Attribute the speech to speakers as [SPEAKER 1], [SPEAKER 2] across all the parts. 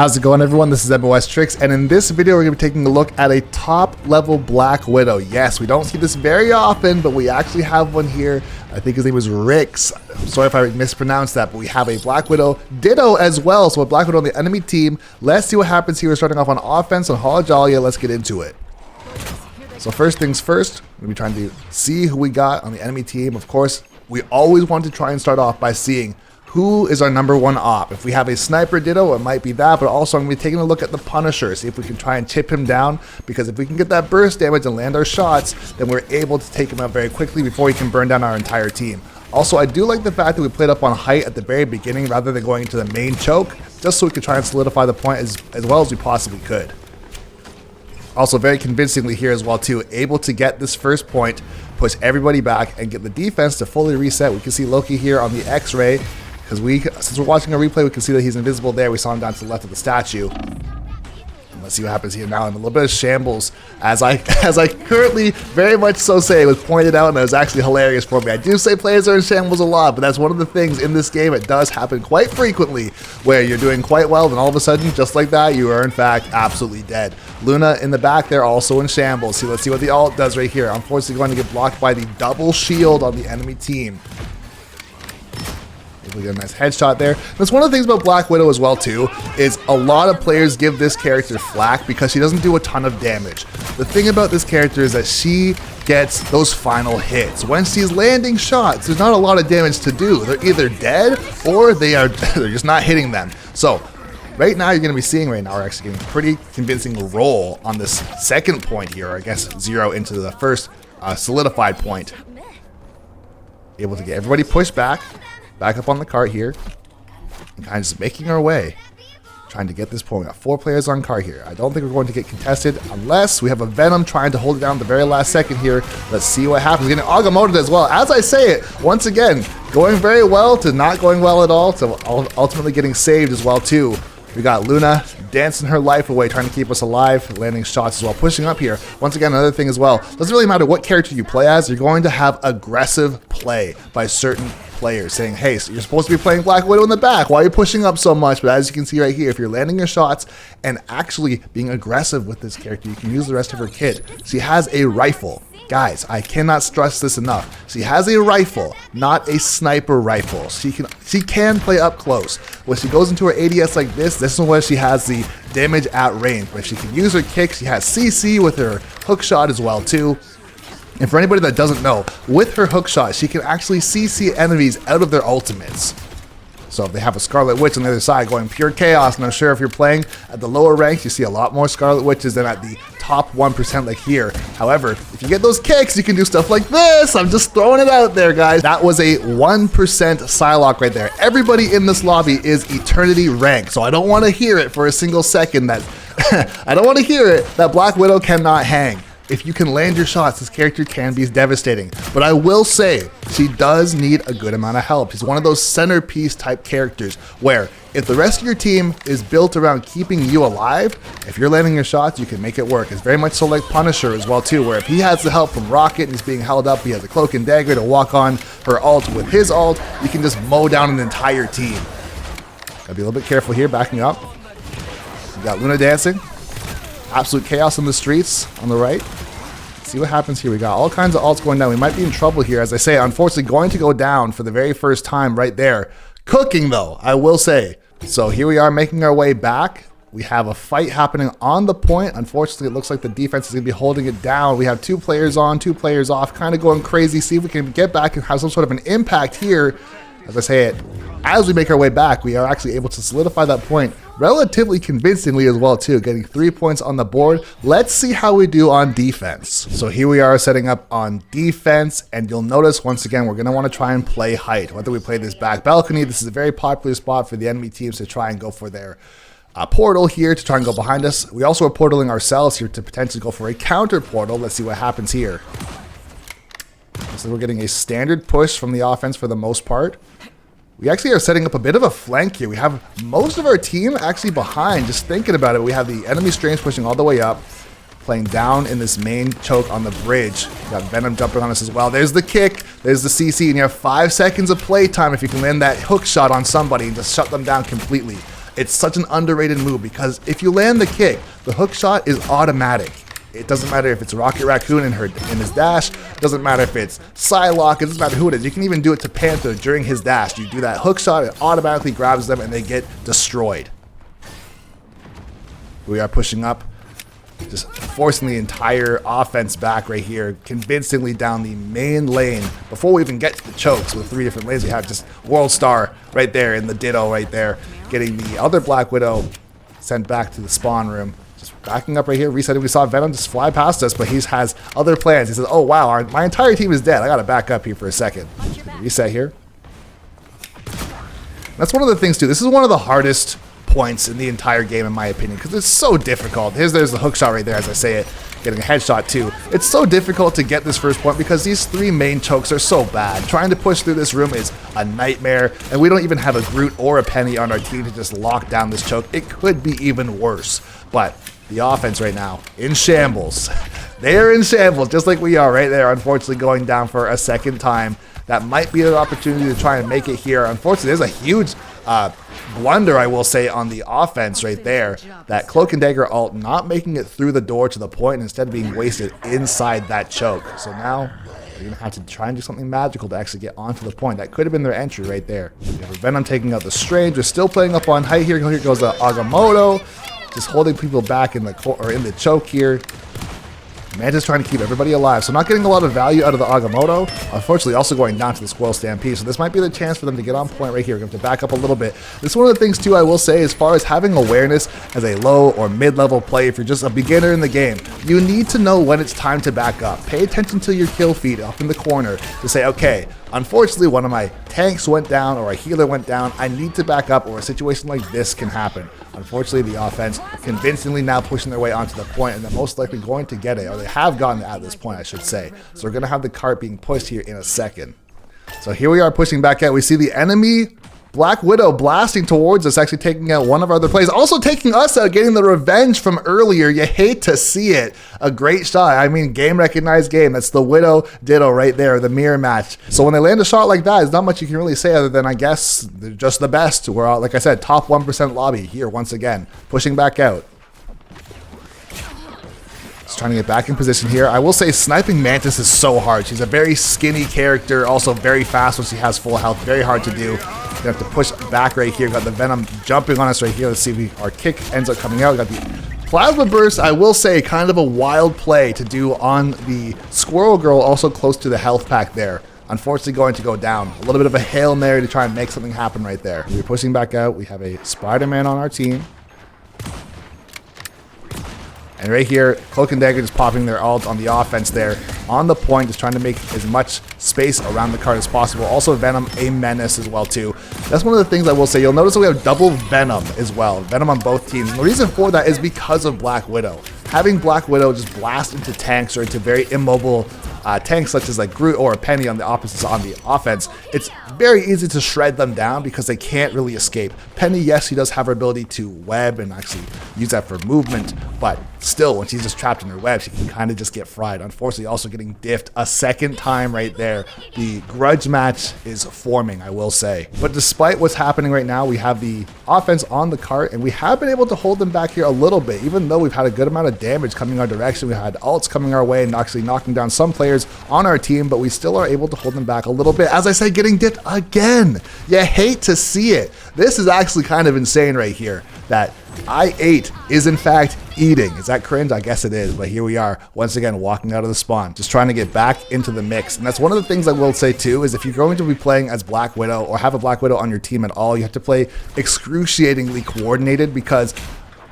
[SPEAKER 1] How's it going, everyone? This is MOS Tricks, and in this video we're going to be taking a look at a top level Black Widow. Yes, we don't see this very often, but we actually have one here. I think his name is Rix. I'm sorry if I mispronounced that, but we have a Black Widow Ditto as well. So a Black Widow on the enemy team. Let's see what happens here. We're starting off on offense on Halajalia. Let's get into it. So first things first, we're going to be trying to see who we got on the enemy team. Of course, we always want to try and start off by seeing who is our number one op. If we have a sniper Ditto, it might be that, but also I'm going to be taking a look at the Punisher, see if we can try and chip him down, because if we can get that burst damage and land our shots, then we're able to take him out very quickly before he can burn down our entire team. Also, I do like the fact that we played up on height at the very beginning rather than going into the main choke, just so we could try and solidify the point as well as we possibly could. Also, very convincingly here as well too, able to get this first point, push everybody back, and get the defense to fully reset. We can see Loki here on the X-ray, because since we're watching a replay, we can see that he's invisible there. We saw him down to the left of the statue. And let's see what happens here now. I'm a little bit of shambles, as I currently very much so say. It was pointed out, and it was actually hilarious for me. I do say players are in shambles a lot, but that's one of the things in this game. It does happen quite frequently, where you're doing quite well, and all of a sudden, just like that, you are in fact absolutely dead. Luna in the back there, also in shambles. See, let's see what the ult does right here. Unfortunately, going to get blocked by the double shield on the enemy team. We get a nice headshot there. That's one of the things about Black Widow as well too, is a lot of players give this character flack because she doesn't do a ton of damage. The thing about this character is that she gets those final hits. When she's landing shots, there's not a lot of damage to do. They're either dead or they're just not hitting them. So right now you're going to be seeing right now we're actually getting a pretty convincing roll on this second point here, or I guess 0 into the first solidified point. Able to get everybody pushed back up on the cart here, and kind of just making our way, trying to get this point. We got 4 players on cart here. I don't think we're going to get contested unless we have a Venom trying to hold it down at the very last second here. Let's see what happens. Getting Agamotted as well. As I say it, once again, going very well to not going well at all to ultimately getting saved as well too. We got Luna dancing her life away, trying to keep us alive, landing shots as well, pushing up here. Once again, another thing as well, doesn't really matter what character you play as, you're going to have aggressive play by certain players saying, hey, so you're supposed to be playing Black Widow in the back, why are you pushing up so much? But as you can see right here, if you're landing your shots and actually being aggressive with this character, you can use the rest of her kit. She has a rifle. Guys, I cannot stress this enough. She has a rifle, not a sniper rifle. She can play up close. When she goes into her ADS like this is where she has the damage at range. But she can use her kick. She has CC with her hook shot as well too. And for anybody that doesn't know, with her hook shot, she can actually CC enemies out of their ultimates. So if they have a Scarlet Witch on the other side going pure chaos, and I'm sure if you're playing at the lower ranks, you see a lot more Scarlet Witches than at the top 1% like here. However, if you get those kicks, you can do stuff like this. I'm just throwing it out there, guys. That was a 1% Psylocke right there. Everybody in this lobby is Eternity rank, so I don't want to hear it for a single second that I don't want to hear it that Black Widow cannot hang. If you can land your shots, this character can be devastating. But I will say, she does need a good amount of help. She's one of those centerpiece type characters where if the rest of your team is built around keeping you alive, if you're landing your shots, you can make it work. It's very much so like Punisher as well too, where if he has the help from Rocket and he's being held up, he has a cloak and dagger to walk on her ult with his ult, you can just mow down an entire team. Gotta be a little bit careful here, backing up. We got Luna dancing. Absolute chaos in the streets on the right. Let's see what happens here. We got all kinds of ults going down. We might be in trouble here. As I say, unfortunately going to go down for the very first time right there. Cooking though, I will say. So here we are making our way back. We have a fight happening on the point. Unfortunately, it looks like the defense is going to be holding it down. We have 2 players on, 2 players off, kind of going crazy. See if we can get back and have some sort of an impact here. As I say it, as we make our way back, we are actually able to solidify that point relatively convincingly as well too, getting 3 points on the board. Let's see how we do on defense. So here we are setting up on defense, and you'll notice once again we're going to want to try and play height. Whether we play this back balcony, this is a very popular spot for the enemy teams to try and go for their portal here to try and go behind us. We also are portaling ourselves here to potentially go for a counter portal. Let's see what happens here. So we're getting a standard push from the offense for the most part. We actually are setting up a bit of a flank here. We have most of our team actually behind. Just thinking about it, we have the enemy strange pushing all the way up, playing down in this main choke on the bridge. We got Venom jumping on us as well. There's the kick, there's the CC, and you have 5 seconds of play time if you can land that hook shot on somebody and just shut them down completely. It's such an underrated move because if you land the kick, the hook shot is automatic. It doesn't matter if it's Rocket Raccoon in his dash. It doesn't matter if it's Psylocke. It doesn't matter who it is. You can even do it to Panther during his dash. You do that hook shot, it automatically grabs them, and they get destroyed. We are pushing up, just forcing the entire offense back right here, convincingly down the main lane. Before we even get to the chokes with 3 different lanes, we have just World Star right there in the Ditto right there, getting the other Black Widow sent back to the spawn room. Just backing up right here, resetting. We saw Venom just fly past us, but he has other plans. He says, oh wow, my entire team is dead. I gotta back up here for a second. Reset here. That's one of the things too. This is one of the hardest points in the entire game in my opinion, because it's so difficult. There's the hook shot right there as I say it, getting a headshot too. It's so difficult to get this first point because these 3 main chokes are so bad. Trying to push through this room is a nightmare, and we don't even have a Groot or a Penny on our team to just lock down this choke. It could be even worse, but the offense right now in shambles. They are in shambles just like we are right there, unfortunately going down for a second time. That might be an opportunity to try and make it here. Unfortunately, there's a huge blunder, I will say, on the offense right there. That Cloak and Dagger ult not making it through the door to the point, instead being wasted inside that choke. So now they're going to have to try and do something magical to actually get onto the point. That could have been their entry right there. We have Venom taking out the Strange. We're still playing up on height here. Here goes the Agamotto, just holding people back in the choke here. Manta's trying to keep everybody alive, so not getting a lot of value out of the Agamotto. Unfortunately, also going down to the Squirrel Stampede, so this might be the chance for them to get on point right here. We're going to have to back up a little bit. This is one of the things, too, I will say, as far as having awareness as a low or mid-level play, if you're just a beginner in the game, you need to know when it's time to back up. Pay attention to your kill feed up in the corner to say, okay, unfortunately, one of my tanks went down or a healer went down. I need to back up or a situation like this can happen. Unfortunately, the offense convincingly now pushing their way onto the point, and they're most likely going to get it, or they have gotten it at this point, I should say. So we're going to have the cart being pushed here in a second. So here we are pushing back out. We see the enemy Black Widow blasting towards us, actually taking out one of our other players, also taking us out, getting the revenge from earlier. You hate to see it. A great shot. I mean, game recognized game. That's the Widow Ditto right there, the mirror match. So when they land a shot like that, there's not much you can really say other than, I guess, they're just the best. We're, like I said, top 1% lobby here once again, pushing back out. Just trying to get back in position here. I will say sniping Mantis is so hard. She's a very skinny character, also very fast when she has full health. Very hard to do. We have to push back right here. Got the Venom jumping on us right here. Let's see if our kick ends up coming out. We got the Plasma Burst, I will say, kind of a wild play to do on the Squirrel Girl, also close to the health pack there. Unfortunately going to go down. A little bit of a Hail Mary to try and make something happen right there. We're pushing back out. We have a Spiderman on our team. And right here, Cloak and Dagger just popping their ult on the offense there. On the point, just trying to make as much space around the card as possible. Also Venom, a menace as well too. That's one of the things I will say. You'll notice that we have double Venom as well. Venom on both teams. And the reason for that is because of Black Widow. Having Black Widow just blast into tanks or into very immobile tanks such as like Groot or a Penny on the opposites on the offense, it's very easy to shred them down because they can't really escape. Penny, yes, she does have her ability to web and actually use that for movement, but still, when she's just trapped in her web, she can kind of just get fried. Unfortunately, also getting diffed a second time right there. The grudge match is forming, I will say. But despite what's happening right now, we have the offense on the cart, and we have been able to hold them back here a little bit, even though we've had a good amount of damage coming our direction. We had ults coming our way and actually knocking down some players on our team, but we still are able to hold them back a little bit. As I say, getting dipped again. You hate to see it. This is actually kind of insane right here, that I ate is in fact eating. Is that cringe? I guess it is, but here we are once again walking out of the spawn, just trying to get back into the mix. And that's one of the things I will say too, is if you're going to be playing as Black Widow or have a Black Widow on your team at all, you have to play excruciatingly coordinated, because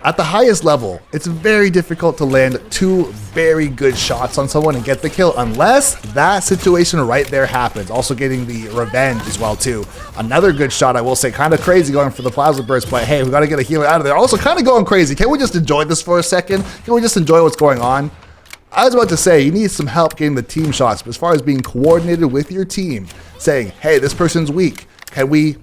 [SPEAKER 1] at the highest level, it's very difficult to land two very good shots on someone and get the kill unless that situation right there happens. Also getting the revenge as well too. Another good shot, I will say, kind of crazy going for the plasma burst, but hey, we got to get a healer out of there. Also kind of going crazy. Can we just enjoy this for a second? Can we just enjoy what's going on? I was about to say, you need some help getting the team shots, but as far as being coordinated with your team, saying, hey, this person's weak, can we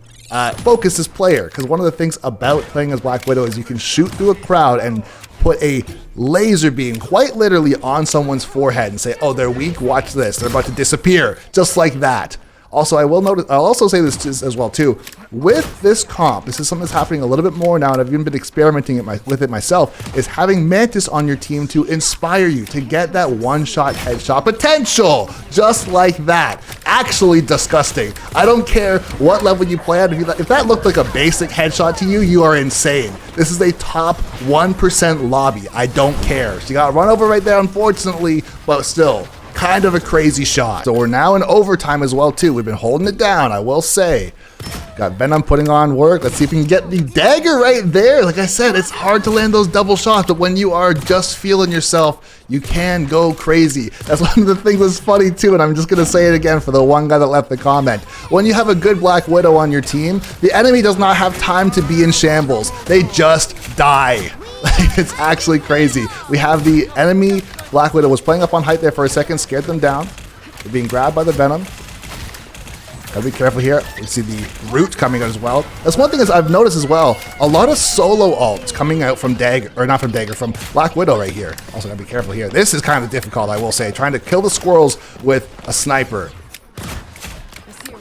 [SPEAKER 1] focus this player? Because one of the things about playing as Black Widow is you can shoot through a crowd and put a laser beam quite literally on someone's forehead and say, oh, they're weak, watch this, they're about to disappear, just like that. Also, I'll also say this as well too. With this comp, this is something that's happening a little bit more now, and I've even been experimenting with it myself, is having Mantis on your team to inspire you to get that one-shot headshot potential, just like that. Actually disgusting. I don't care what level you play at. If that looked like a basic headshot to you, you are insane. This is a top 1% lobby. I don't care. She got run over right there, unfortunately, but still, kind of a crazy shot. So we're now in overtime as well too. We've been holding it down, I will say. Got Venom putting on work. Let's see if we can get the dagger right there. Like I said, it's hard to land those double shots, but when you are just feeling yourself, you can go crazy. That's one of the things that's funny too, and I'm just gonna say it again for the one guy that left the comment. When you have a good Black Widow on your team, the enemy does not have time to be in shambles. They just die. It's actually crazy. We have the enemy Black Widow was playing up on height there for a second, scared them down. They're being grabbed by the Venom. Gotta be careful here. We see the root coming out as well. That's one thing is I've noticed as well. A lot of solo ults coming out from from Black Widow right here. Also gotta be careful here. This is kind of difficult, I will say. Trying to kill the squirrels with a sniper.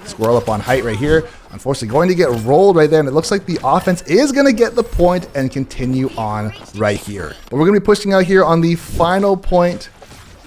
[SPEAKER 1] Squirrel up on height right here. Unfortunately, going to get rolled right there, and it looks like the offense is going to get the point and continue on right here. But we're going to be pushing out here on the final point.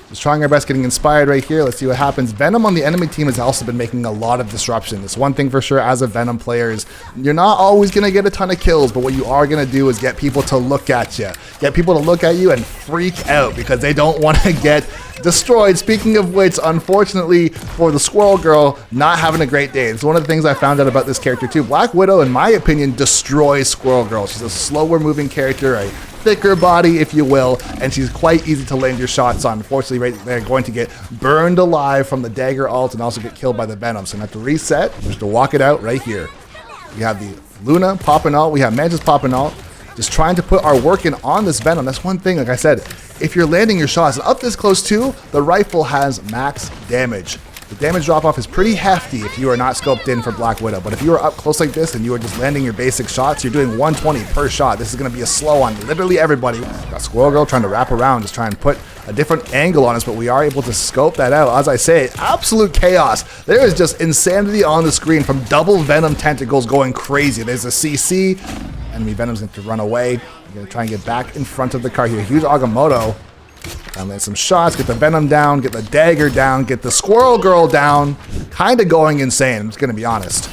[SPEAKER 1] Just trying our best, getting inspired right here. Let's see what happens. Venom on the enemy team has also been making a lot of disruption. That's one thing for sure as a Venom player is you're not always going to get a ton of kills, but what you are going to do is get people to look at you. Get people to look at you and freak out because they don't want to get destroyed. Speaking of which, unfortunately for the Squirrel Girl, not having a great day. It's one of the things I found out about this character too. Black Widow, in my opinion, destroys Squirrel Girl. She's a slower moving character, a thicker body, if you will, and she's quite easy to land your shots on. Unfortunately, right there, going to get burned alive from the dagger ult and also get killed by the Venom. So I'm going to have to reset, just to walk it out right here. We have the Luna popping ult. We have Mantis popping ult. Just trying to put our work in on this Venom. That's one thing, like I said, if you're landing your shots up this close too, the rifle has max damage. The damage drop-off is pretty hefty if you are not scoped in for Black Widow, but if you are up close like this and you are just landing your basic shots, you're doing 120 per shot. This is going to be a slow on literally everybody. Got Squirrel Girl trying to wrap around, just trying to put a different angle on us, but we are able to scope that out. As I say, absolute chaos. There is just insanity on the screen from double Venom tentacles going crazy. There's a CC. Enemy Venom's going to run away. I'm going to try and get back in front of the car here. Huge Agamotto. And land some shots, get the Venom down, get the dagger down, get the Squirrel Girl down. Kind of going insane, I'm just going to be honest.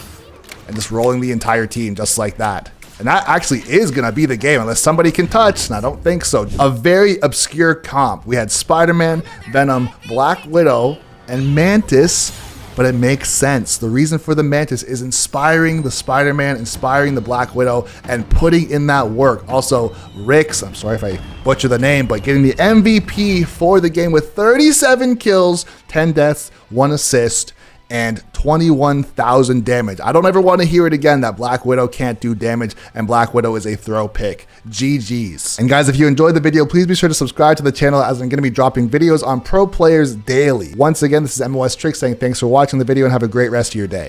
[SPEAKER 1] And just rolling the entire team just like that. And that actually is going to be the game unless somebody can touch, and I don't think so. A very obscure comp. We had Spider-Man, Venom, Black Widow, and Mantis. But it makes sense. The reason for the Mantis is inspiring the Spider-Man, inspiring the Black Widow, and putting in that work. Also, Rix, I'm sorry if I butcher the name, but getting the MVP for the game with 37 kills, 10 deaths, 1 assist, and 21,000 damage. I don't ever want to hear it again that Black Widow can't do damage and Black Widow is a throw pick. GG's. And guys, if you enjoyed the video, please be sure to subscribe to the channel as I'm going to be dropping videos on pro players daily. Once again, this is MOS Trick saying thanks for watching the video and have a great rest of your day.